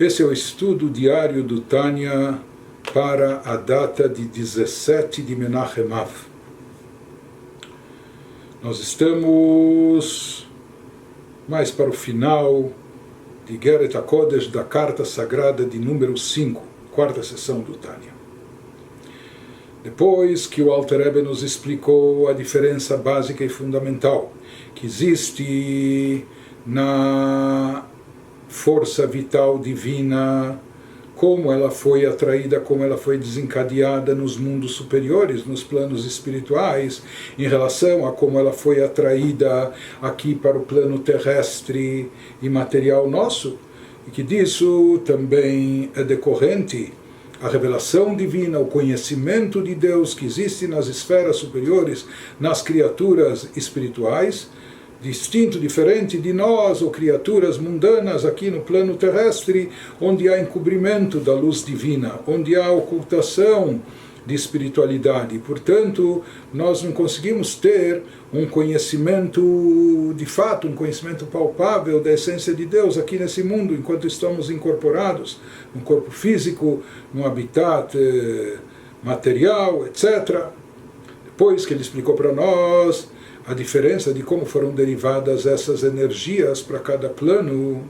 Esse é o estudo diário do Tânia para a data de 17 de Menachem Av. Nós estamos mais para o final de Geret HaKodesh, da Carta Sagrada de número 5, quarta sessão do Tânia. Depois que o Alter Rebbe nos explicou a diferença básica e fundamental que existe na força vital divina, como ela foi atraída, como ela foi desencadeada nos mundos superiores, nos planos espirituais, em relação a como ela foi atraída aqui para o plano terrestre e material nosso, e que disso também é decorrente a revelação divina, o conhecimento de Deus que existe nas esferas superiores, nas criaturas espirituais, distinto, diferente de nós, ou criaturas mundanas aqui no plano terrestre, onde há encobrimento da luz divina, onde há ocultação de espiritualidade. Portanto, nós não conseguimos ter um conhecimento de fato, um conhecimento palpável da essência de Deus aqui nesse mundo, enquanto estamos incorporados no corpo físico, no habitat material, etc. Depois que ele explicou para nós a diferença de como foram derivadas essas energias para cada plano,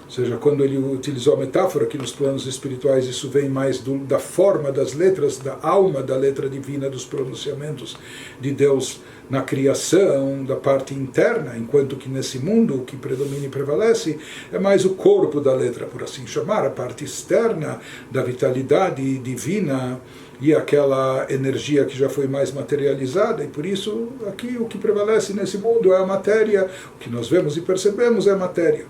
ou seja, quando ele utilizou a metáfora que nos planos espirituais isso vem mais da forma das letras, da alma da letra divina, dos pronunciamentos de Deus na criação, da parte interna, enquanto que nesse mundo o que predomina e prevalece é mais o corpo da letra, por assim chamar, a parte externa da vitalidade divina e aquela energia que já foi mais materializada, e por isso aqui o que prevalece nesse mundo é a matéria, o que nós vemos e percebemos é a matéria.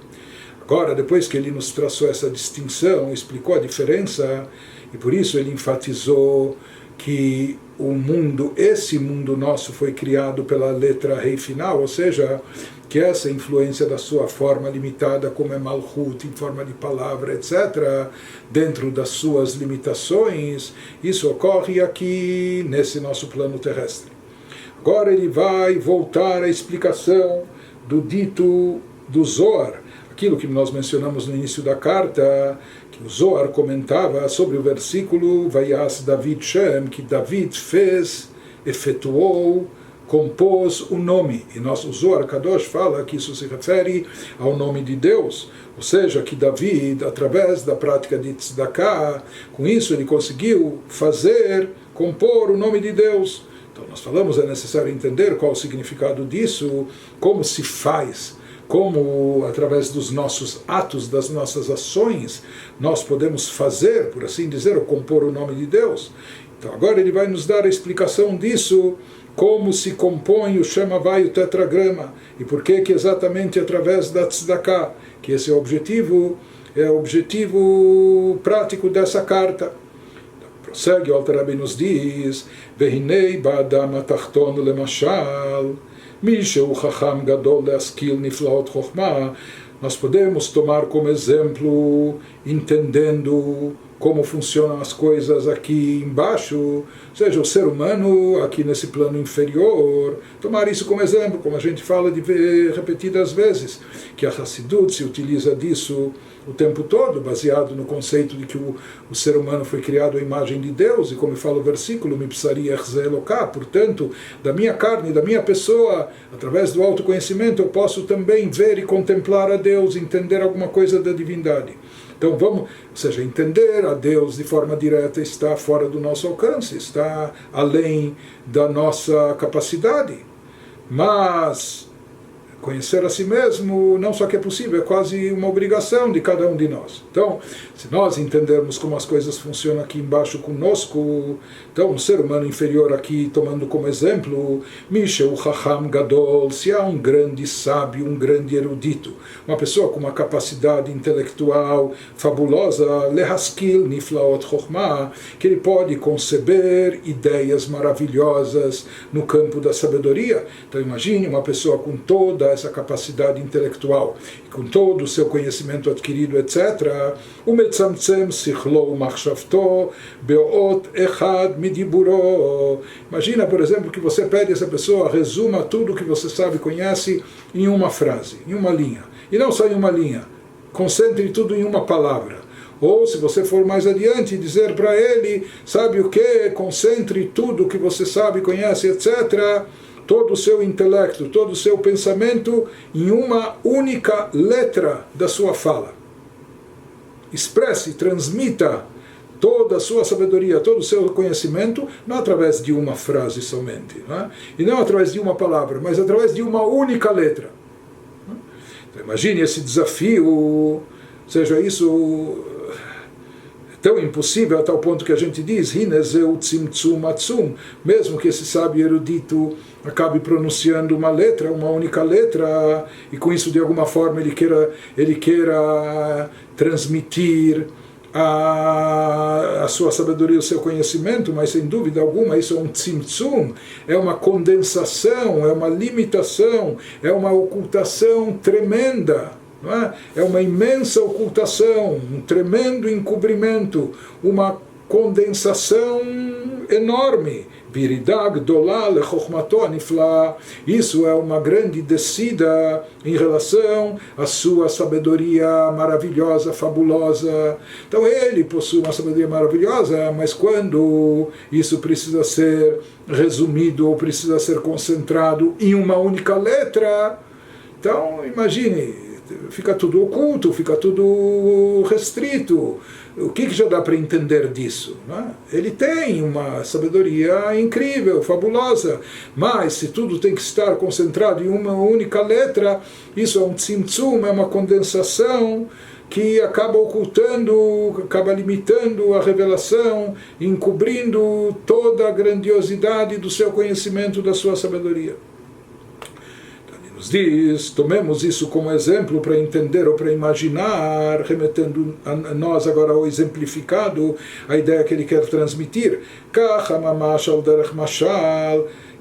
Agora, depois que ele nos traçou essa distinção, explicou a diferença, e por isso ele enfatizou que o mundo, esse mundo nosso foi criado pela letra rei final, ou seja, que essa influência da sua forma limitada, como é Malchut, em forma de palavra, etc., dentro das suas limitações, isso ocorre aqui nesse nosso plano terrestre. Agora ele vai voltar à explicação do dito do Zohar, aquilo que nós mencionamos no início da carta, que o Zohar comentava sobre o versículo Vayas David Shem, que David fez, efetuou, compôs o nome. E o Zohar Kadosh fala que isso se refere ao nome de Deus, ou seja, que David, através da prática de Tzedakah, com isso ele conseguiu compor o nome de Deus. Então nós falamos, é necessário entender qual o significado disso, como se faz, como através dos nossos atos, das nossas ações, nós podemos fazer, por assim dizer, ou compor o nome de Deus. Então agora ele vai nos dar a explicação disso, como se compõe o Shem Havai, o tetragrama, e por que exatamente através da Tzedakah, que esse é o objetivo prático dessa carta. Então, prossegue, o Alter Rebbe nos diz, Vehinei ba'adam atachton lemashal, Misheu Chacham Gadol Leaskil Niflaot Chokhmah. Nós podemos tomar como exemplo, entendendo como funcionam as coisas aqui embaixo, ou seja, o ser humano aqui nesse plano inferior, tomar isso como exemplo, como a gente fala repetidas vezes, que a Hassidut se utiliza disso o tempo todo, baseado no conceito de que o ser humano foi criado à imagem de Deus, e como fala o versículo, portanto, da minha carne, da minha pessoa, através do autoconhecimento, eu posso também ver e contemplar a Deus, entender alguma coisa da divindade. Então ou seja, entender a Deus de forma direta está fora do nosso alcance, está além da nossa capacidade. Mas conhecer a si mesmo não só que é possível, é quase uma obrigação de cada um de nós. Então, se nós entendermos como as coisas funcionam aqui embaixo conosco, então um ser humano inferior aqui, tomando como exemplo, Misheu Chacham Gadol, se há um grande sábio, um grande erudito, uma pessoa com uma capacidade intelectual fabulosa, Lehaskil Niflaot Chokhmah, que ele pode conceber ideias maravilhosas no campo da sabedoria. Então imagine uma pessoa com toda essa capacidade intelectual, com todo o seu conhecimento adquirido, etc., o metzamtzem sichlo machshavto beot echad midiburo. Imagina, por exemplo, que você pede a essa pessoa, resuma tudo o que você sabe e conhece em uma frase, em uma linha. E não só em uma linha, concentre tudo em uma palavra. Ou, se você for mais adiante, dizer para ele, sabe o que? Concentre tudo que você sabe, conhece, etc., todo o seu intelecto, todo o seu pensamento em uma única letra da sua fala. Expresse, transmita toda a sua sabedoria, todo o seu conhecimento, não através de uma frase somente, não é? E não através de uma palavra, mas através de uma única letra. Então, imagine esse desafio, seja isso tão impossível a tal ponto que a gente diz Hinezeu tzimtzum atzum, mesmo que esse sábio erudito acabe pronunciando uma letra, uma única letra, e com isso de alguma forma ele queira transmitir a sua sabedoria, o seu conhecimento, mas sem dúvida alguma isso é um tzimtzum, é uma condensação, é uma limitação, é uma ocultação tremenda. Não é? É uma imensa ocultação, um tremendo encobrimento, uma condensação enorme. Isso é uma grande descida em relação à sua sabedoria maravilhosa, fabulosa. Então ele possui uma sabedoria maravilhosa, mas quando isso precisa ser resumido ou precisa ser concentrado em uma única letra, então imagine, fica tudo oculto, fica tudo restrito. O que já dá para entender disso? Né? Ele tem uma sabedoria incrível, fabulosa, mas se tudo tem que estar concentrado em uma única letra, isso é um tzimtzum, é uma condensação que acaba ocultando, acaba limitando a revelação, encobrindo toda a grandiosidade do seu conhecimento, da sua sabedoria. Diz, tomemos isso como exemplo para entender ou para imaginar, remetendo a nós agora ao exemplificado, a ideia que ele quer transmitir.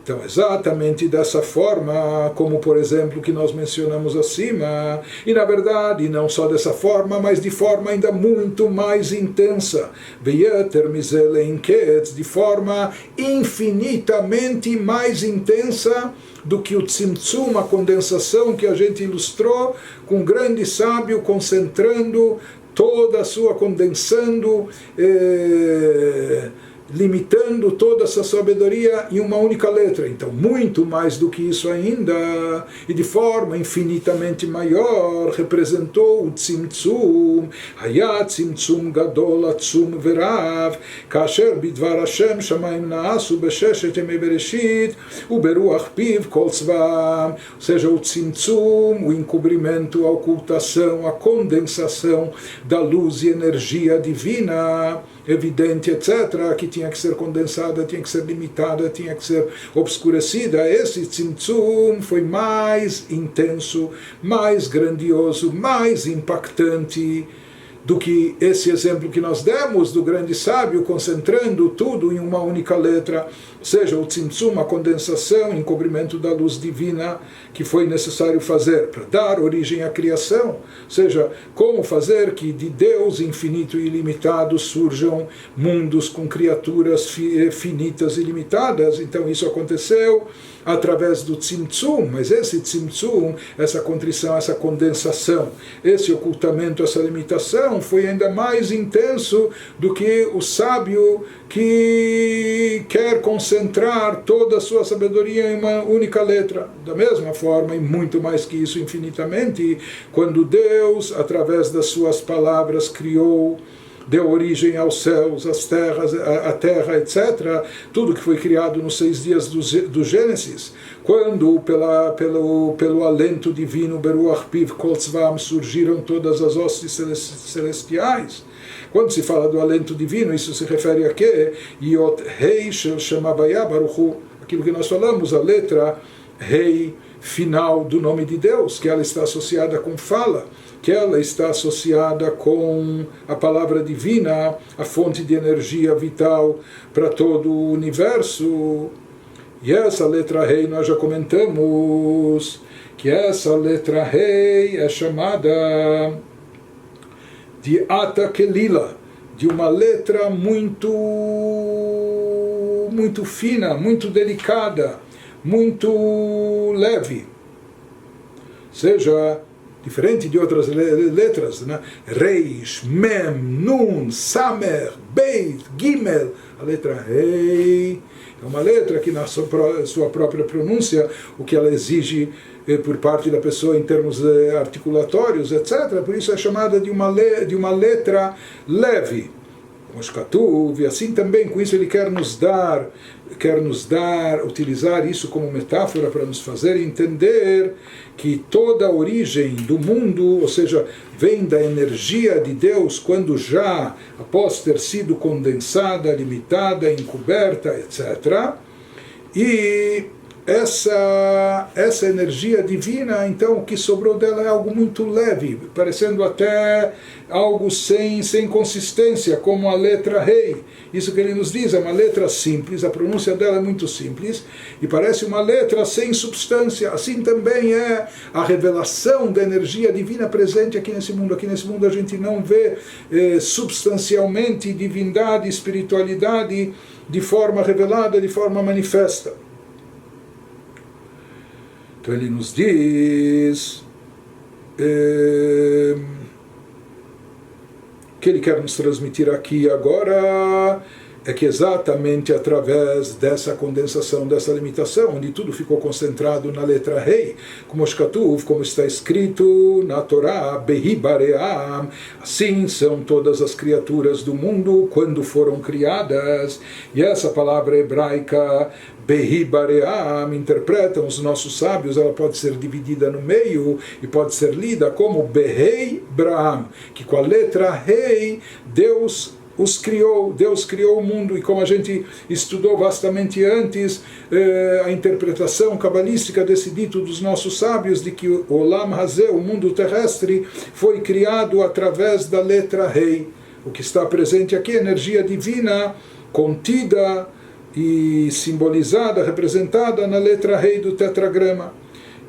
Então, exatamente dessa forma, como por exemplo que nós mencionamos acima, e na verdade não só dessa forma, mas de forma ainda muito mais intensa, de forma infinitamente mais intensa do que o tzimtzum, a condensação que a gente ilustrou, com um grande sábio concentrando toda a sua, condensando, limitando toda essa sabedoria em uma única letra. Então, muito mais do que isso ainda, e de forma infinitamente maior, representou o tzimtzum, hayat tzimtzum gadol atzum verav, kasher bidvar Hashem shamayim naasu besheshet yemei bereshit, uberuach piv kol tzvam, ou seja, o tzimtzum, o encobrimento, a ocultação, a condensação da luz e energia divina, evidente, etc., que tinha que ser condensada, tinha que ser limitada, tinha que ser obscurecida. Esse tzimtzum foi mais intenso, mais grandioso, mais impactante do que esse exemplo que nós demos do grande sábio concentrando tudo em uma única letra, seja o tzimtzum, a condensação, encobrimento da luz divina que foi necessário fazer para dar origem à criação, seja como fazer que de Deus infinito e ilimitado surjam mundos com criaturas finitas e limitadas. Então isso aconteceu através do tzimtzum, mas esse tzimtzum, essa contrição, essa condensação, esse ocultamento, essa limitação foi ainda mais intenso do que o sábio que quer concentrar toda a sua sabedoria em uma única letra. Da mesma forma, e muito mais que isso infinitamente, quando Deus, através das suas palavras, criou, deu origem aos céus, às terras, a terra, etc., tudo que foi criado nos 6 dias do Gênesis, quando pelo alento divino, Beruach Piv Kol Tzvam, surgiram todas as hostes celestiais. Quando se fala do alento divino, isso se refere a quê? Yot Hei Shel Shem Havaya Baruch Hu, aquilo que nós falamos, a letra Rei final do nome de Deus, que ela está associada com fala, que ela está associada com a palavra divina, a fonte de energia vital para todo o universo. E essa letra Rei, nós já comentamos que essa letra Rei é chamada de Ata Kelila, de uma letra muito fina, muito delicada, muito leve. Ou seja, diferente de outras letras, né? Reish, Mem, Nun, Samer, Beit, Gimel. A letra Rei é uma letra que na sua própria pronúncia, o que ela exige por parte da pessoa em termos articulatórios, etc. Por isso é chamada de uma letra leve. Como Shkatuv, e assim também com isso ele quer nos dar, utilizar isso como metáfora para nos fazer entender que toda a origem do mundo, ou seja, vem da energia de Deus quando já, após ter sido condensada, limitada, encoberta, etc. E essa energia divina, então, o que sobrou dela é algo muito leve, parecendo até algo sem consistência, como a letra Rei. Isso que ele nos diz, é uma letra simples, a pronúncia dela é muito simples, e parece uma letra sem substância. Assim também é a revelação da energia divina presente aqui nesse mundo. Aqui nesse mundo a gente não vê substancialmente divindade, espiritualidade de forma revelada, de forma manifesta. Então ele nos diz que ele quer nos transmitir aqui agora é que exatamente através dessa condensação, dessa limitação, onde tudo ficou concentrado na letra Rei, como Shkatuv, como está escrito na Torá, Behi Baream, assim são todas as criaturas do mundo quando foram criadas. E essa palavra hebraica Behi Baream, interpretam os nossos sábios, ela pode ser dividida no meio e pode ser lida como Behei Braham, que com a letra Rei Deus criou o mundo. E como a gente estudou vastamente antes, a interpretação cabalística desse dito dos nossos sábios, de que o Olam Hazeh, o mundo terrestre, foi criado através da letra Rei. O que está presente aqui é energia divina contida e simbolizada, representada na letra Rei do tetragrama.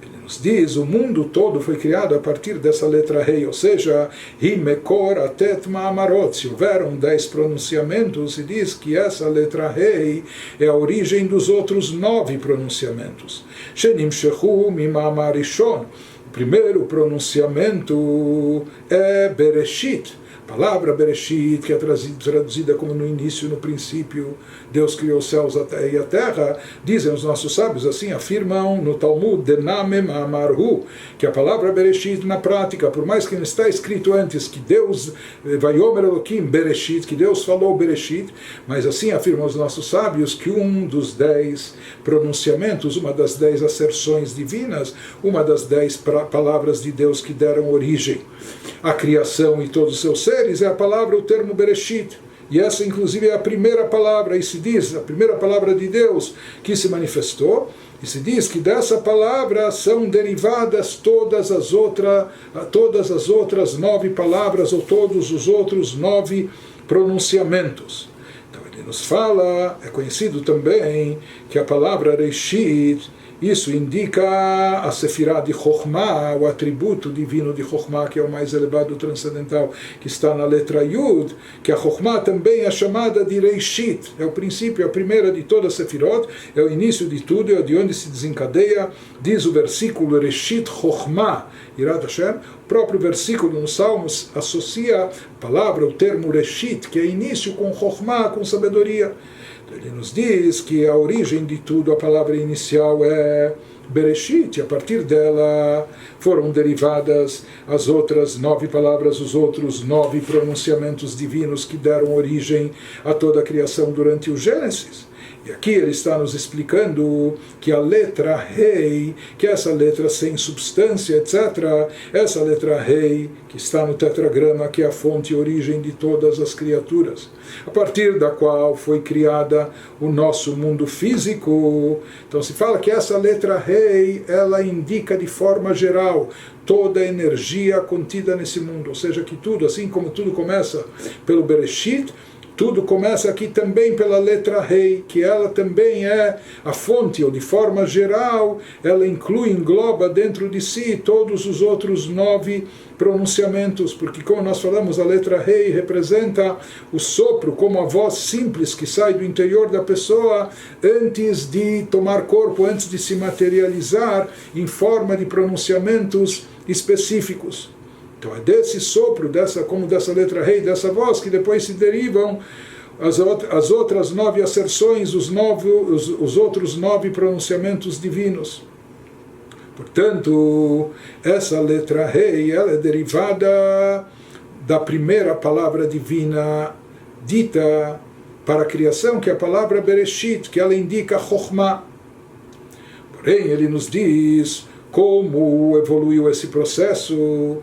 Ele nos diz, o mundo todo foi criado a partir dessa letra Rei, ou seja, Himekor Atet Ma'amarot. Se houveram 10 pronunciamentos, se diz que essa letra Rei é a origem dos outros 9 pronunciamentos. Shenim Shechu Mima'amar Rishon. O primeiro pronunciamento é Bereshit. A palavra Bereshit, que é traduzida como no início, no princípio, Deus criou os céus e a terra, dizem os nossos sábios, assim afirmam no Talmud, Denamem Amarhu, que a palavra Bereshit na prática, por mais que não está escrito antes que Deus, Vayomer Elohim Bereshit, que Deus falou Bereshit, mas assim afirmam os nossos sábios que um dos 10 pronunciamentos, uma das 10 asserções divinas, uma das 10 palavras de Deus que deram origem à criação e todos os seus seres, é a palavra, o termo Bereshit. E essa, inclusive, é a primeira palavra, e se diz, a primeira palavra de Deus que se manifestou, e se diz que dessa palavra são derivadas todas as outras 9 palavras, ou todos os outros 9 pronunciamentos. Então ele nos fala, é conhecido também, que a palavra Reshit, isso indica a Sefirah de Chokhmah, o atributo divino de Chokhmah, que é o mais elevado transcendental, que está na letra Yud, que a Chokhmah também é chamada de Reishit, é o princípio, a primeira de todas as Sefirot, é o início de tudo, é de onde se desencadeia, diz o versículo Reishit Chokhmah, Yirat Hashem, o próprio versículo nos Salmos associa a palavra, o termo Reishit, que é início com Chokhmah, com sabedoria. Ele nos diz que a origem de tudo, a palavra inicial é Bereshit, e a partir dela foram derivadas as outras 9 palavras, os outros 9 pronunciamentos divinos que deram origem a toda a criação durante o Gênesis. E aqui ele está nos explicando que a letra Rei, que é essa letra sem substância, etc., essa letra Rei, que está no tetragrama, que é a fonte e origem de todas as criaturas, a partir da qual foi criada o nosso mundo físico. Então se fala que essa letra Rei, ela indica de forma geral toda a energia contida nesse mundo, ou seja, que tudo, assim como tudo começa pelo Bereshit, Tudo começa aqui também pela letra Rei, que ela também é a fonte, ou de forma geral, ela engloba dentro de si todos os outros 9 pronunciamentos, porque como nós falamos, a letra Rei representa o sopro, como a voz simples que sai do interior da pessoa antes de tomar corpo, antes de se materializar em forma de pronunciamentos específicos. Então é desse sopro, como dessa letra Rei, dessa voz, que depois se derivam as outras 9 asserções, os outros 9 pronunciamentos divinos. Portanto, essa letra Rei, ela é derivada da primeira palavra divina dita para a criação, que é a palavra Bereshit, que ela indica Chokhmah. Porém, ele nos diz como evoluiu esse processo.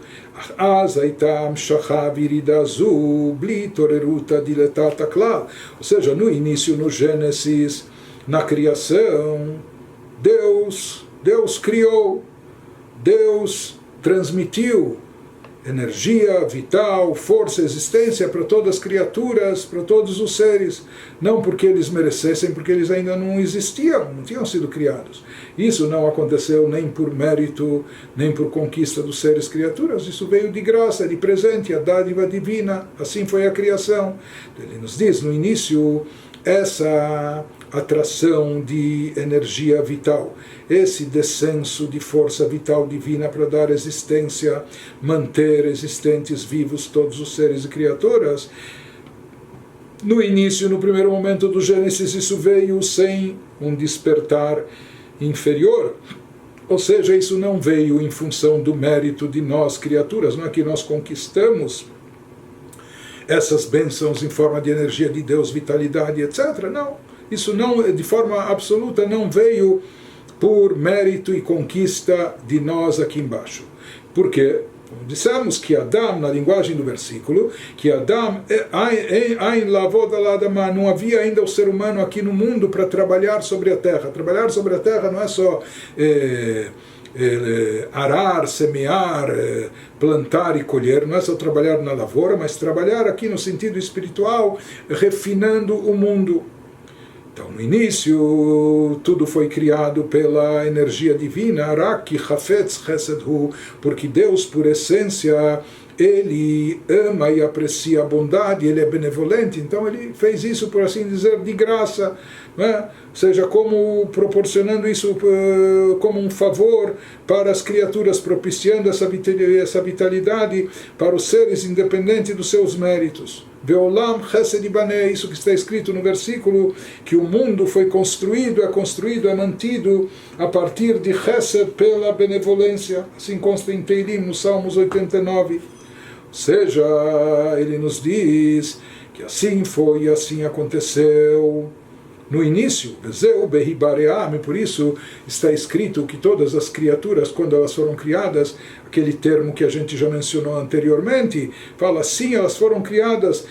Ou seja, no início, no Gênesis, na criação, Deus criou, Deus transmitiu energia vital, força, existência para todas as criaturas, para todos os seres, não porque eles merecessem, porque eles ainda não existiam, não tinham sido criados. Isso não aconteceu nem por mérito, nem por conquista dos seres criaturas, isso veio de graça, de presente, a dádiva divina, assim foi a criação. Ele nos diz no início essa atração de energia vital, esse descenso de força vital divina para dar existência, manter existentes, vivos todos os seres e criaturas. No início, no primeiro momento do Gênesis, isso veio sem um despertar inferior, ou seja, isso não veio em função do mérito de nós, criaturas, não é que nós conquistamos essas bênçãos em forma de energia de Deus, vitalidade, etc. Não, isso não, de forma absoluta, não veio por mérito e conquista de nós aqui embaixo. Por quê? Dissemos que Adam, na linguagem do versículo, que Adam, não havia ainda o ser humano aqui no mundo para trabalhar sobre a terra. Trabalhar sobre a terra não é só arar, semear, plantar e colher, não é só trabalhar na lavoura, mas trabalhar aqui no sentido espiritual, refinando o mundo. Então, no início, tudo foi criado pela energia divina, porque Deus, por essência, ele ama e aprecia a bondade, ele é benevolente, então ele fez isso, por assim dizer, de graça, né? Ou seja, como proporcionando isso como um favor para as criaturas, propiciando essa vitalidade para os seres, independente dos seus méritos. Veolam chesed ibaneh, isso que está escrito no versículo, que o mundo foi construído, é mantido a partir de chesed, pela benevolência, assim consta em Teilim, no Salmos 89. Ou seja, ele nos diz que assim foi e assim aconteceu no início, e por isso está escrito que todas as criaturas, quando elas foram criadas, aquele termo que a gente já mencionou anteriormente, fala assim, elas foram criadas,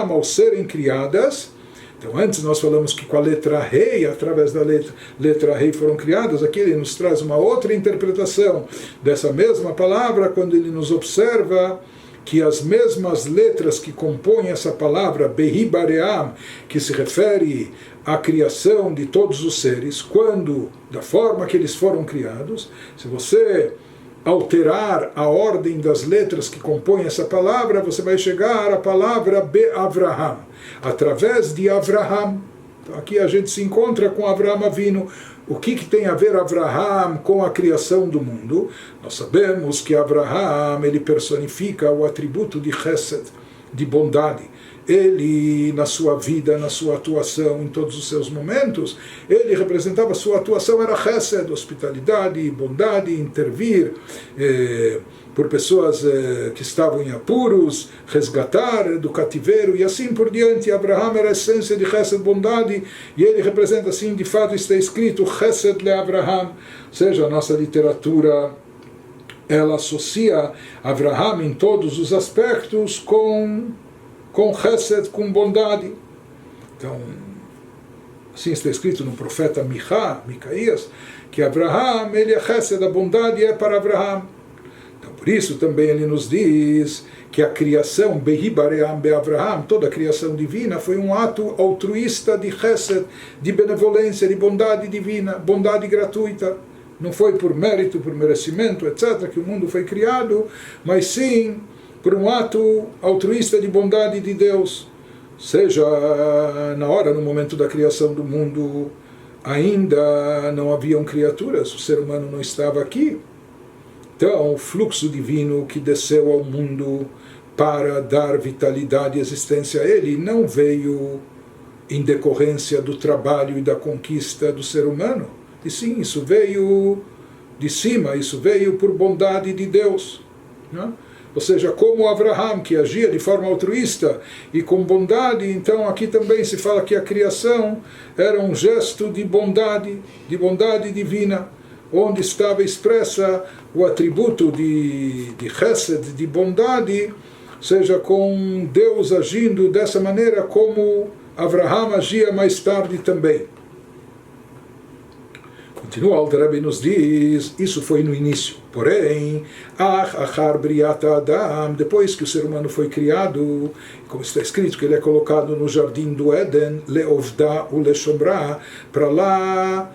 ao serem criadas. Então antes nós falamos que com a letra Rei, através da letra Rei foram criadas, aqui ele nos traz uma outra interpretação dessa mesma palavra, quando ele nos observa que as mesmas letras que compõem essa palavra, Behi Baream, que se refere à criação de todos os seres, quando, da forma que eles foram criados, se você alterar a ordem das letras que compõem essa palavra, você vai chegar à palavra Be-Avraham, através de Avraham. Então aqui a gente se encontra com Avraham Avinu. O que tem a ver Avraham com a criação do mundo? Nós sabemos que Avraham, ele personifica o atributo de Chesed, de bondade. Ele, na sua vida, na sua atuação, em todos os seus momentos, ele representava, sua atuação era Chesed, hospitalidade, bondade, intervir por pessoas que estavam em apuros, resgatar do cativeiro e assim por diante. Abraham era a essência de Chesed, bondade, e ele representa, assim, de fato está escrito Chesed le Abraham, ou seja, a nossa literatura ela associa Abraham em todos os aspectos com Chesed, com bondade. Então, assim está escrito no profeta Micaías, que Abraham, ele é Chesed, a bondade é para Abraham. Por isso também ele nos diz que a criação, Behi Baream Beavraham, toda a criação divina foi um ato altruísta de chesed, de benevolência, de bondade divina, bondade gratuita. Não foi por mérito, por merecimento, etc., que o mundo foi criado, mas sim por um ato altruísta de bondade de Deus. Seja na hora, no momento da criação do mundo, ainda não haviam criaturas, o ser humano não estava aqui. Então, o fluxo divino que desceu ao mundo para dar vitalidade e existência a ele não veio em decorrência do trabalho e da conquista do ser humano. E sim, isso veio de cima, isso veio por bondade de Deus, né? Ou seja, como Abraham, que agia de forma altruísta e com bondade, então aqui também se fala que a criação era um gesto de bondade divina, onde estava expressa o atributo de chesed, de bondade, seja com Deus agindo dessa maneira como Abraham agia mais tarde também. Continua, Alter Rebbe nos diz, isso foi no início. Porém, achar briata Adam, depois que o ser humano foi criado, como está escrito, que ele é colocado no jardim do Éden, leovda u leshomra, para lá,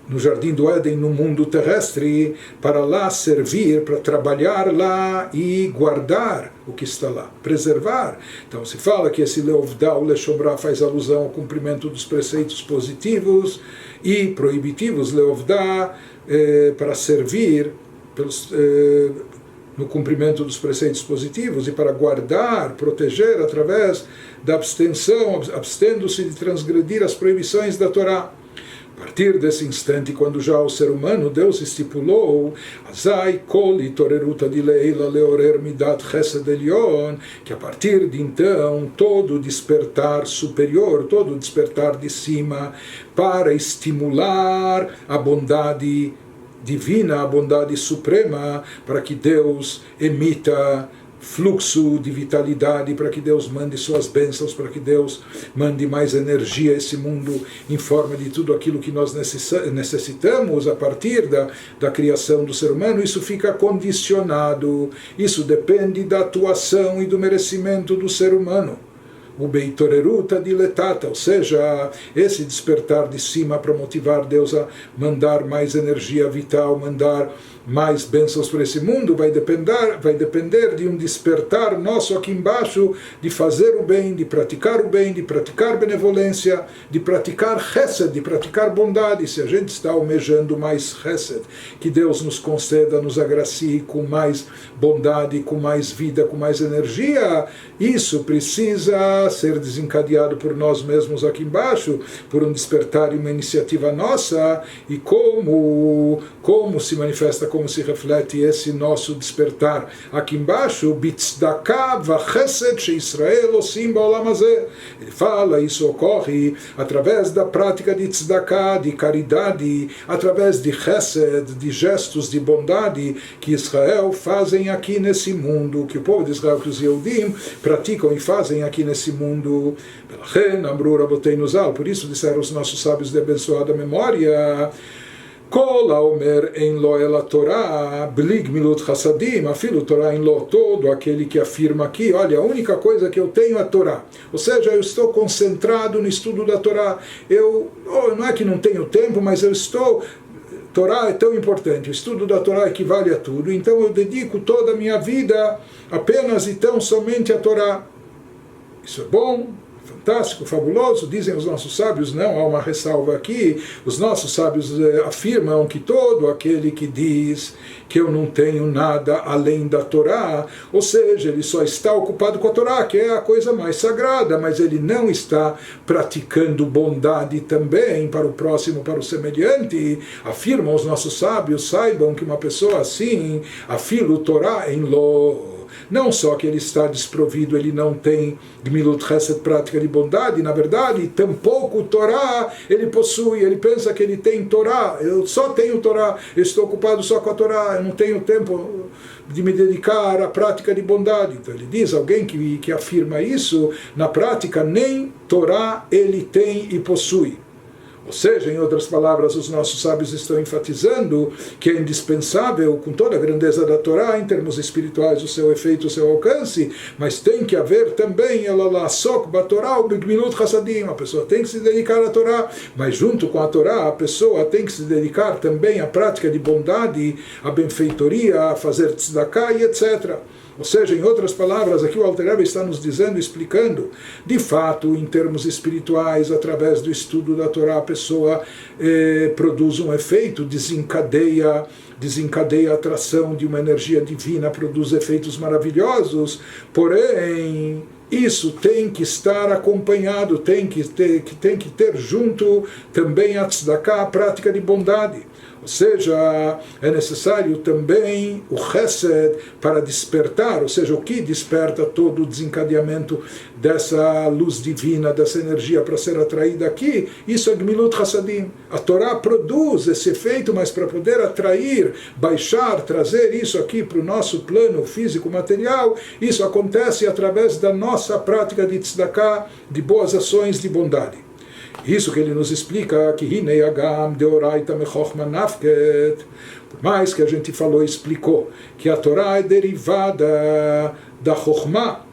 no jardim do Éden, no mundo terrestre, para lá servir, para trabalhar lá e guardar o que está lá, preservar. Então se fala que esse leovda u leshomra faz alusão ao cumprimento dos preceitos positivos e proibitivos, leovda, para servir no cumprimento dos preceitos positivos e para guardar, proteger através da abstenção, abstendo-se de transgredir as proibições da Torá. A partir desse instante, quando já o ser humano, Deus estipulou Azai kol itoreruta de leila leorer midat chesed elyon, que a partir de então todo despertar superior, todo despertar de cima, para estimular a bondade divina, a bondade suprema, para que Deus emita fluxo de vitalidade, para que Deus mande suas bênçãos, para que Deus mande mais energia a esse mundo em forma de tudo aquilo que nós necessitamos a partir da criação do ser humano. Isso fica condicionado, isso depende da atuação e do merecimento do ser humano. O beitoreruta diletata, ou seja, esse despertar de cima para motivar Deus a mandar mais energia vital, mandar mais bênçãos para esse mundo, vai depender de um despertar nosso aqui embaixo, de fazer o bem, de praticar benevolência, de praticar chesed, de praticar bondade. Se a gente está almejando mais chesed, que Deus nos conceda, nos agracie com mais bondade, com mais vida, com mais energia, isso precisa ser desencadeado por nós mesmos aqui embaixo, por um despertar e uma iniciativa nossa. E como se manifesta, como se reflete esse nosso despertar aqui embaixo? Bitzdaka vachesed sheIsrael osim ba'olam hazeh. Ele fala, isso ocorre através da prática de tzedakah, de caridade, através de chesed, de gestos de bondade que Israel fazem aqui nesse mundo, que o povo de Israel, que os Yehudim, praticam e fazem aqui nesse mundo. Por isso disseram os nossos sábios de abençoada memória, Kol haomer en lo el Torá, blig milut chassadim, afilo Torá en lo, todo aquele que afirma aqui, olha, a única coisa que eu tenho é a Torá. Ou seja, eu estou concentrado no estudo da Torá. Não é que não tenho tempo, mas eu estou... Torá é tão importante, o estudo da Torá equivale a tudo, então eu dedico toda a minha vida apenas e tão somente a Torá. Isso é bom, fantástico, fabuloso, dizem os nossos sábios. Não, há uma ressalva aqui. Os nossos sábios afirmam que todo aquele que diz que eu não tenho nada além da Torá, ou seja, ele só está ocupado com a Torá, que é a coisa mais sagrada, mas ele não está praticando bondade também para o próximo, para o semelhante. Afirmam os nossos sábios, saibam que uma pessoa assim, afilo Torá em lo, não só que ele está desprovido, ele não tem Gmilut Chesed, prática de bondade, na verdade, tampouco Torá ele possui, ele pensa que ele tem Torá, eu só tenho Torá, eu estou ocupado só com a Torá, eu não tenho tempo de me dedicar à prática de bondade. Então ele diz, alguém que afirma isso, na prática nem Torá ele tem e possui. Ou seja, em outras palavras, os nossos sábios estão enfatizando que é indispensável, com toda a grandeza da Torá, em termos espirituais, o seu efeito, o seu alcance, mas tem que haver também, a pessoa tem que se dedicar à Torá, mas junto com a Torá, a pessoa tem que se dedicar também à prática de bondade, à benfeitoria, a fazer tzedakah e etc. Ou seja, em outras palavras, aqui o Alter Rebbe está nos dizendo, explicando, de fato, em termos espirituais, através do estudo da Torá, a pessoa produz um efeito, desencadeia a atração de uma energia divina, produz efeitos maravilhosos, porém, isso tem que estar acompanhado, tem que ter junto também a tzedakah, a prática de bondade. Ou seja, é necessário também o chesed para despertar, ou seja, o que desperta todo o desencadeamento dessa luz divina, dessa energia para ser atraída aqui, isso é Gmilut Hasadim. A Torá produz esse efeito, mas para poder atrair, baixar, trazer isso aqui para o nosso plano físico material, isso acontece através da nossa prática de tzedakah, de boas ações, de bondade. Isso que ele nos explica, que Hinei Agam Deoraita Mechochma Nafket, por mais que a gente falou e explicou que a Torá é derivada da Chochma, a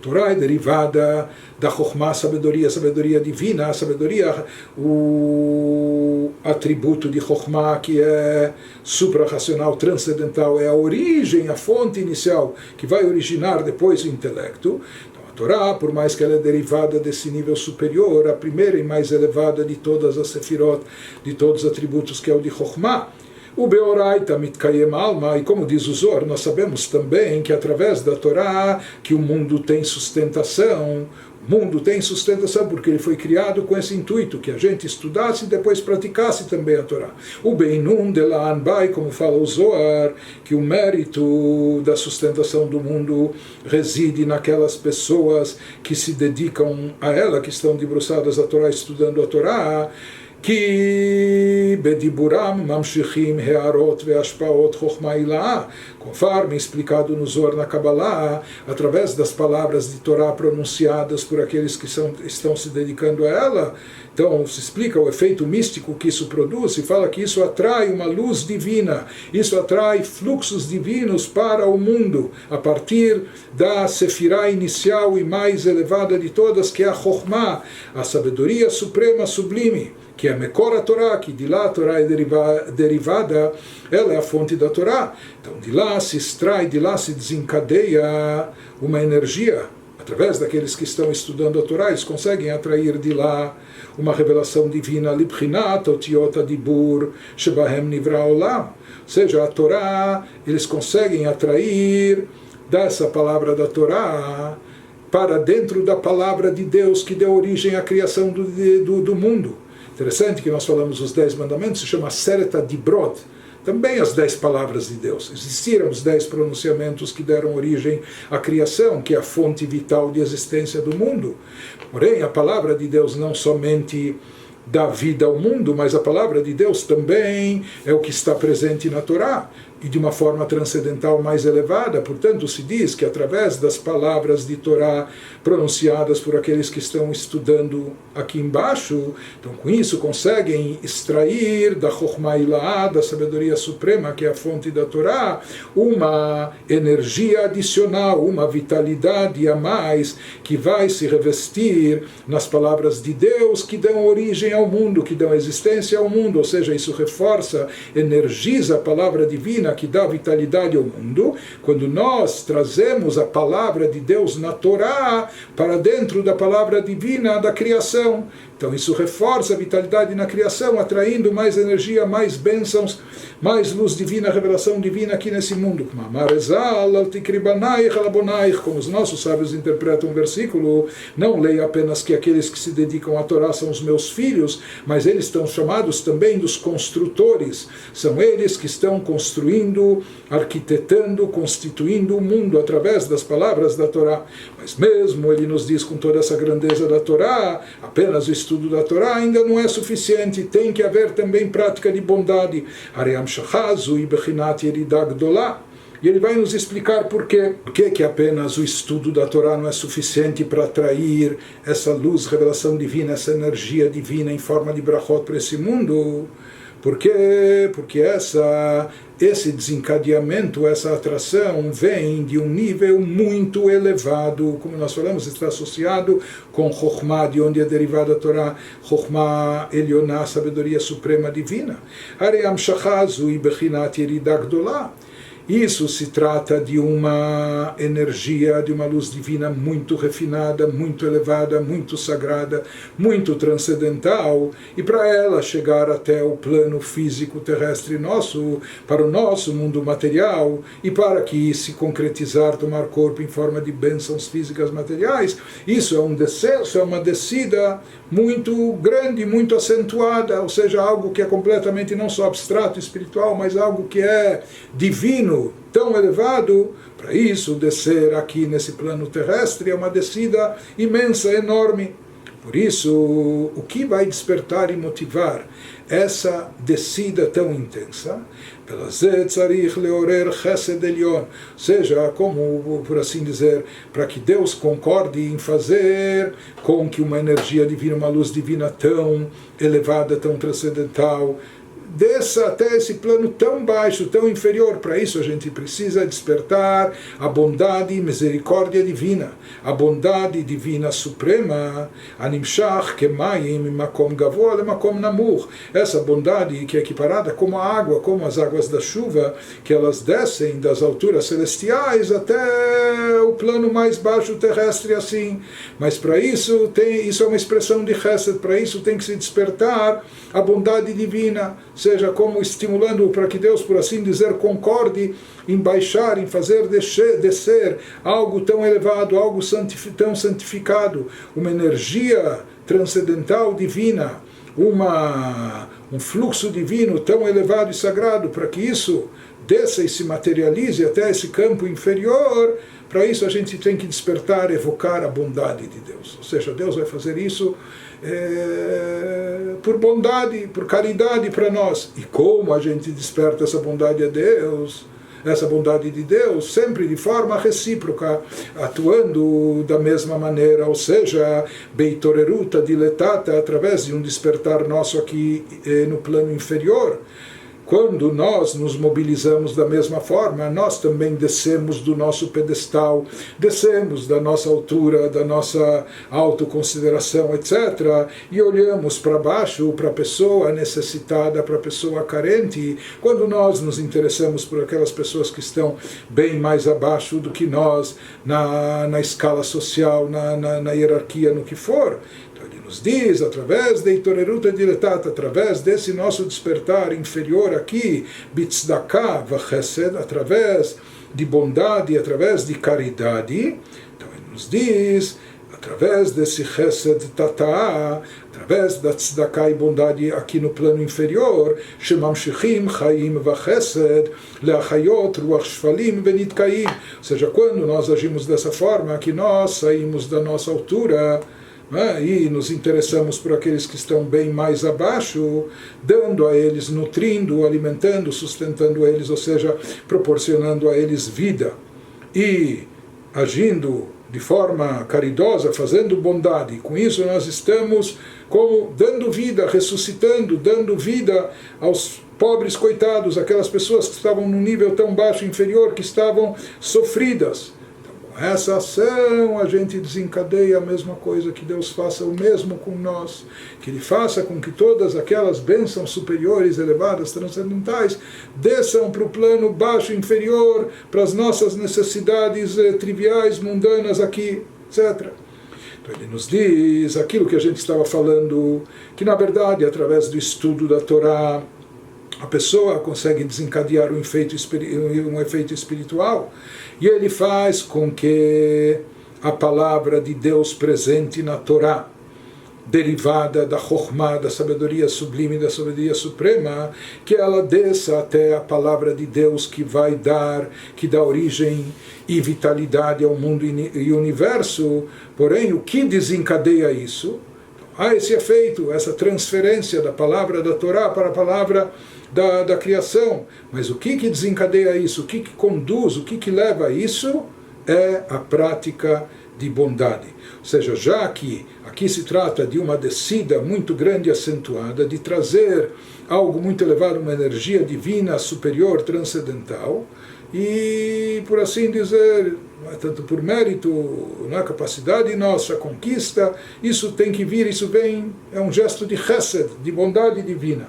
Torá é derivada da Chochma, sabedoria divina, a sabedoria, o atributo de Chochma que é supra-racional, transcendental, é a origem, a fonte inicial que vai originar depois o intelecto. Torá, por mais que ela é derivada desse nível superior, a primeira e mais elevada de todas as sefirot, de todos os atributos, que é o de Chochma, o Beoraita Mitkayem Alma, e como diz o Zohar, nós sabemos também que através da Torá que o mundo tem sustentação. O mundo tem sustentação porque ele foi criado com esse intuito, que a gente estudasse e depois praticasse também a Torá. O Beinun de Laan Bai, como fala o Zohar, que o mérito da sustentação do mundo reside naquelas pessoas que se dedicam a ela, que estão debruçadas a Torá, estudando a Torá, que bediburam mamshichim hearot veashpaot chochma ilaah, conforme explicado no Zohar na Kabbalah, através das palavras de Torá pronunciadas por aqueles que estão se dedicando a ela. Então se explica o efeito místico que isso produz e fala que isso atrai uma luz divina, isso atrai fluxos divinos para o mundo, a partir da sefirá inicial e mais elevada de todas, que é a Chochma, a sabedoria suprema sublime, que é a Mekor a Torá, que de lá a Torá é derivada, ela é a fonte da Torá. Então de lá se extrai, de lá se desencadeia uma energia. Através daqueles que estão estudando a Torá, eles conseguem atrair de lá uma revelação divina, Libchinat Otiot Adibur Shebahem Nivra Olam. Ou seja, a Torá, eles conseguem atrair dessa palavra da Torá para dentro da palavra de Deus que deu origem à criação do mundo. Interessante que nós falamos os 10 mandamentos, se chama Sereta Dibrot, também as 10 palavras de Deus. Existiram os 10 pronunciamentos que deram origem à criação, que é a fonte vital de existência do mundo. Porém, a palavra de Deus não somente dá vida ao mundo, mas a palavra de Deus também é o que está presente na Torá, e de uma forma transcendental mais elevada. Portanto, se diz que através das palavras de Torá pronunciadas por aqueles que estão estudando aqui embaixo, então com isso conseguem extrair da Chochma Ilaah, da sabedoria suprema, que é a fonte da Torá, uma energia adicional, uma vitalidade a mais, que vai se revestir nas palavras de Deus, que dão origem ao mundo, que dão existência ao mundo. Ou seja, isso reforça, energiza a palavra divina, que dá vitalidade ao mundo, quando nós trazemos a palavra de Deus na Torá para dentro da palavra divina da criação. Então isso reforça a vitalidade na criação, atraindo mais energia, mais bênçãos, mais luz divina, revelação divina aqui nesse mundo. Como os nossos sábios interpretam o versículo, não leia apenas que aqueles que se dedicam à Torá são os meus filhos, mas eles estão chamados também dos construtores. São eles que estão construindo, arquitetando, constituindo o mundo através das palavras da Torá. Mas mesmo ele nos diz com toda essa grandeza da Torá, apenas o estudo da Torá ainda não é suficiente, tem que haver também prática de bondade. E ele vai nos explicar por quê. Por que apenas o estudo da Torá não é suficiente para atrair essa luz, revelação divina, essa energia divina em forma de brachot para esse mundo? Por quê? Porque esse desencadeamento, essa atração vem de um nível muito elevado, como nós falamos, está associado com Chokhmah, de onde é derivada a Torá, Chokhmah Elioná, sabedoria suprema divina. Arei Amshachá zui bechinat yeridah gdolá. Isso se trata de uma energia, de uma luz divina muito refinada, muito elevada, muito sagrada, muito transcendental, e para ela chegar até o plano físico terrestre nosso, para o nosso mundo material, e para que se concretizar, tomar corpo em forma de bênçãos físicas materiais, isso é um descenso, é uma descida muito grande, muito acentuada, ou seja, algo que é completamente não só abstrato, espiritual, mas algo que é divino, tão elevado. Para isso, descer aqui nesse plano terrestre é uma descida imensa, enorme. Por isso, o que vai despertar e motivar essa descida tão intensa? Ou seja, como, por assim dizer, para que Deus concorde em fazer com que uma energia divina, uma luz divina tão elevada, tão transcendental, desça até esse plano tão baixo, tão inferior. Para isso a gente precisa despertar a bondade e misericórdia divina, a bondade divina suprema, animshach kemayim makom gavoa lemakom namur. Essa bondade que é equiparada como a água, como as águas da chuva, que elas descem das alturas celestiais até o plano mais baixo terrestre, assim. Mas para isso, isso é uma expressão de chesed, para isso tem que se despertar a bondade divina, seja como estimulando para que Deus, por assim dizer, concorde em baixar, em fazer descer algo tão elevado, algo tão santificado, uma energia transcendental divina, um fluxo divino tão elevado e sagrado, para que isso desça e se materialize até esse campo inferior. Para isso a gente tem que despertar, evocar a bondade de Deus. Ou seja, Deus vai fazer isso por bondade, por caridade para nós. E como a gente desperta essa bondade a Deus, essa bondade de Deus, sempre de forma recíproca, atuando da mesma maneira, ou seja, beitoreruta diletata, através de um despertar nosso aqui no plano inferior. Quando nós nos mobilizamos da mesma forma, nós também descemos do nosso pedestal, descemos da nossa altura, da nossa autoconsideração, etc., e olhamos para baixo, para a pessoa necessitada, para a pessoa carente. Quando nós nos interessamos por aquelas pessoas que estão bem mais abaixo do que nós, na escala social, na hierarquia, no que for, nos diz, através de Itoreruta Diletata, através desse nosso despertar inferior aqui, Bitzdaka Vachesed, através de bondade, através de caridade, então ele nos diz, através desse Chesed Tata'a, através da Tzedakah e bondade aqui no plano inferior, Shemamshichim Chaim Vachesed Leachayot Ruach Shfalim Benitkaim, ou seja, quando nós agimos dessa forma, que nós saímos da nossa altura, e nos interessamos por aqueles que estão bem mais abaixo, dando a eles, nutrindo, alimentando, sustentando eles, ou seja, proporcionando a eles vida e agindo de forma caridosa, fazendo bondade. Com isso nós estamos como dando vida, ressuscitando, dando vida aos pobres coitados, aquelas pessoas que estavam num nível tão baixo, inferior, que estavam sofridas. Essa ação a gente desencadeia a mesma coisa, que Deus faça o mesmo com nós, que Ele faça com que todas aquelas bênçãos superiores, elevadas, transcendentais, desçam para o plano baixo, inferior, para as nossas necessidades triviais, mundanas aqui, etc. Então Ele nos diz aquilo que a gente estava falando, que na verdade, através do estudo da Torá, a pessoa consegue desencadear um efeito espiritual, e ele faz com que a palavra de Deus presente na Torá, derivada da Chokhmah, da sabedoria sublime, da sabedoria suprema, que ela desça até a palavra de Deus que dá origem e vitalidade ao mundo e universo. Porém, o que desencadeia isso? há esse efeito, essa transferência da palavra da Torá para a palavra da criação. Mas o que desencadeia isso? O que conduz, o que leva a isso? É a prática de bondade. Ou seja, já que aqui se trata de uma descida muito grande e acentuada, de trazer algo muito elevado, uma energia divina, superior, transcendental, e, por assim dizer, tanto por mérito, na capacidade nossa, conquista, isso tem que vir, isso vem, é um gesto de chesed, de bondade divina.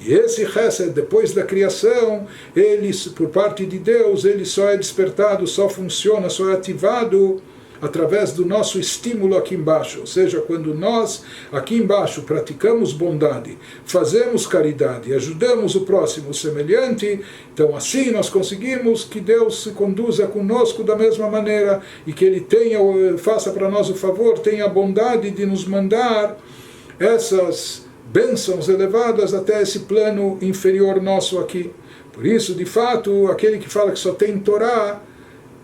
E esse chesed, depois da criação, ele, por parte de Deus, ele só é despertado, só funciona, só é ativado através do nosso estímulo aqui embaixo. Ou seja, quando nós aqui embaixo praticamos bondade, fazemos caridade, ajudamos o próximo, o semelhante, então assim nós conseguimos que Deus se conduza conosco da mesma maneira e que Ele faça para nós o favor, tenha a bondade de nos mandar essas bênçãos elevadas até esse plano inferior nosso aqui. Por isso, de fato, aquele que fala que só tem Torá,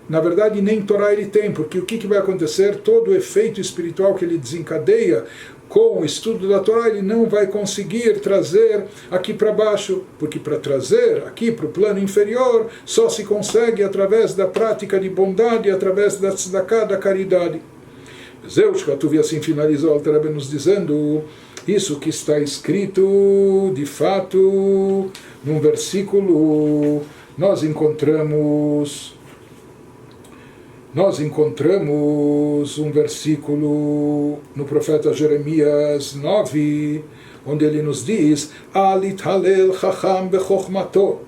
na verdade nem Torá ele tem, porque o que vai acontecer? Todo o efeito espiritual que ele desencadeia com o estudo da Torá, ele não vai conseguir trazer aqui para baixo, porque para trazer aqui para o plano inferior, só se consegue através da prática de bondade, através da tzedakah, da caridade. Zeus, Katuv, assim finalizou o Alter Rebbe nos dizendo isso que está escrito, de fato, num versículo, nós encontramos um versículo no profeta Jeremias 9, onde ele nos diz Alit halel chacham bechokhmato,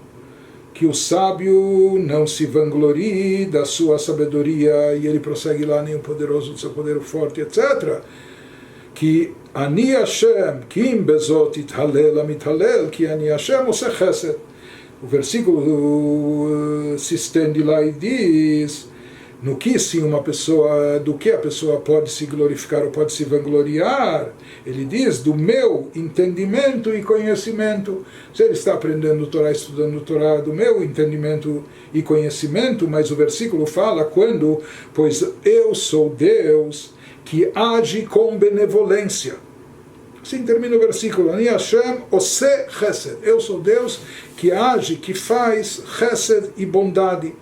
que o sábio não se vanglorie da sua sabedoria, e ele prossegue lá, nem o poderoso do seu poder forte, etc. Que Ani Hashem, Kim bezot ithalel amithalel, que Ani Hashem oseh chesed. O versículo se estende lá e diz no que sim uma pessoa, do que a pessoa pode se glorificar ou pode se vangloriar. Ele diz do meu entendimento e conhecimento. Se ele está aprendendo Torá, estudando Torá, do meu entendimento e conhecimento, mas o versículo fala quando, pois eu sou Deus que age com benevolência. Assim termina o versículo. Ani Hashem oseh chesed. Eu sou Deus que age, que faz chesed e bondade.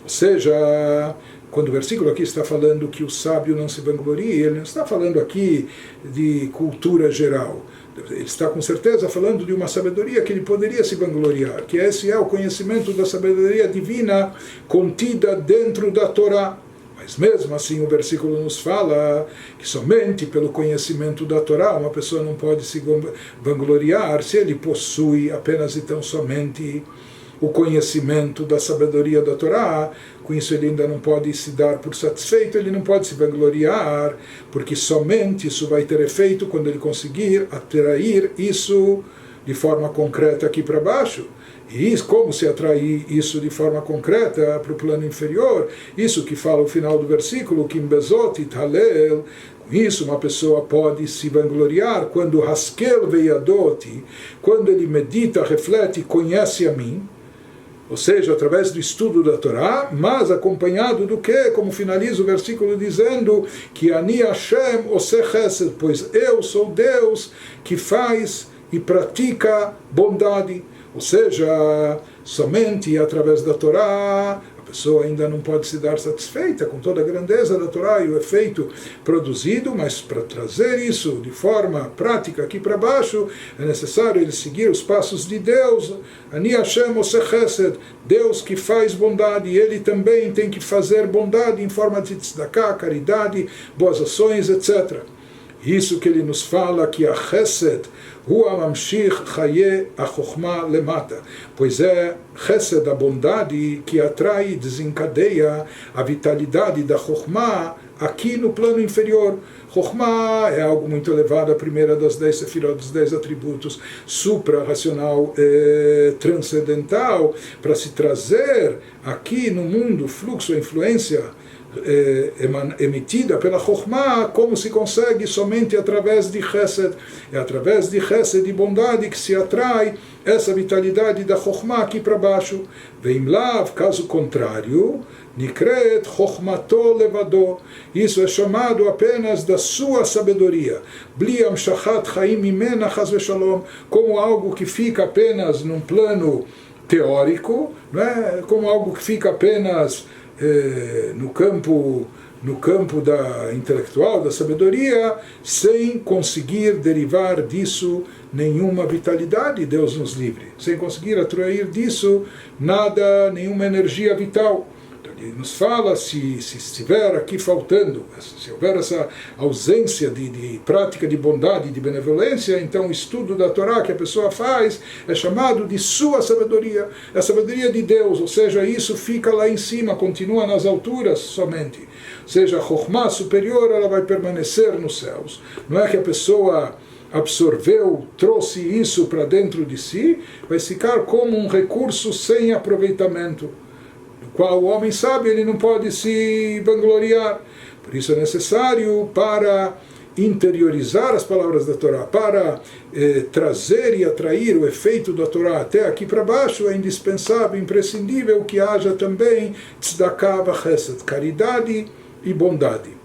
Ou seja, quando o versículo aqui está falando que o sábio não se vangloria, ele não está falando aqui de cultura geral. Ele está com certeza falando de uma sabedoria que ele poderia se vangloriar, que esse é o conhecimento da sabedoria divina contida dentro da Torá. Mas mesmo assim o versículo nos fala que somente pelo conhecimento da Torá uma pessoa não pode se vangloriar se ele possui apenas e tão somente o conhecimento da sabedoria da Torá. Com isso ele ainda não pode se dar por satisfeito, ele não pode se vangloriar, porque somente isso vai ter efeito quando ele conseguir atrair isso de forma concreta aqui para baixo. E como se atrair isso de forma concreta para o plano inferior? Isso que fala o final do versículo, Kim bezot ithalel. Com isso uma pessoa pode se vangloriar quando haskel veiadot, quando ele medita, reflete, conhece a mim, ou seja, através do estudo da Torá, mas acompanhado do que? Como finaliza o versículo dizendo que Ani Hashem oseh chesed, pois eu sou Deus que faz e pratica bondade. Ou seja, somente através da Torá a pessoa ainda não pode se dar satisfeita com toda a grandeza da Torá e o efeito produzido, mas para trazer isso de forma prática aqui para baixo, é necessário ele seguir os passos de Deus. Ani Hashem oseh chesed, Deus que faz bondade, e ele também tem que fazer bondade em forma de tzedakah, caridade, boas ações, etc. Isso que ele nos fala, que a chesed Hu Mamshich Chaye Achochma Lemata, pois é chesed, a bondade, que atrai e desencadeia a vitalidade da Chochma aqui no plano inferior. Chochma é algo muito elevado, a primeira das 10 sefirot, dos 10 atributos, supra-racional, transcendental, para se trazer aqui no mundo fluxo, a influência emitida pela Chokhmah, como se consegue somente através de Chesed. É através de Chesed e bondade que se atrai essa vitalidade da Chokhmah aqui para baixo. Veim lav, caso contrário, Nikret Chokhmato levado. Isso é chamado apenas da sua sabedoria. Bli amshachat chaim mimena chas veshalom, como algo que fica apenas num plano teórico, não é? Como algo que fica apenas no campo da intelectual, da sabedoria, sem conseguir derivar disso nenhuma vitalidade, Deus nos livre, sem conseguir atrair disso nada, nenhuma energia vital. Ele nos fala, se estiver aqui faltando, se houver essa ausência de prática de bondade e de benevolência, então o estudo da Torá que a pessoa faz é chamado de sua sabedoria, é a sabedoria de Deus, ou seja, isso fica lá em cima, continua nas alturas somente. Ou seja, a Chokhmah superior, ela vai permanecer nos céus. Não é que a pessoa absorveu, trouxe isso para dentro de si, vai ficar como um recurso sem aproveitamento, qual o homem sabe, ele não pode se vangloriar. Por isso é necessário, para interiorizar as palavras da Torá, para trazer e atrair o efeito da Torá até aqui para baixo, é indispensável, imprescindível que haja também tzedakah vachesed, caridade e bondade.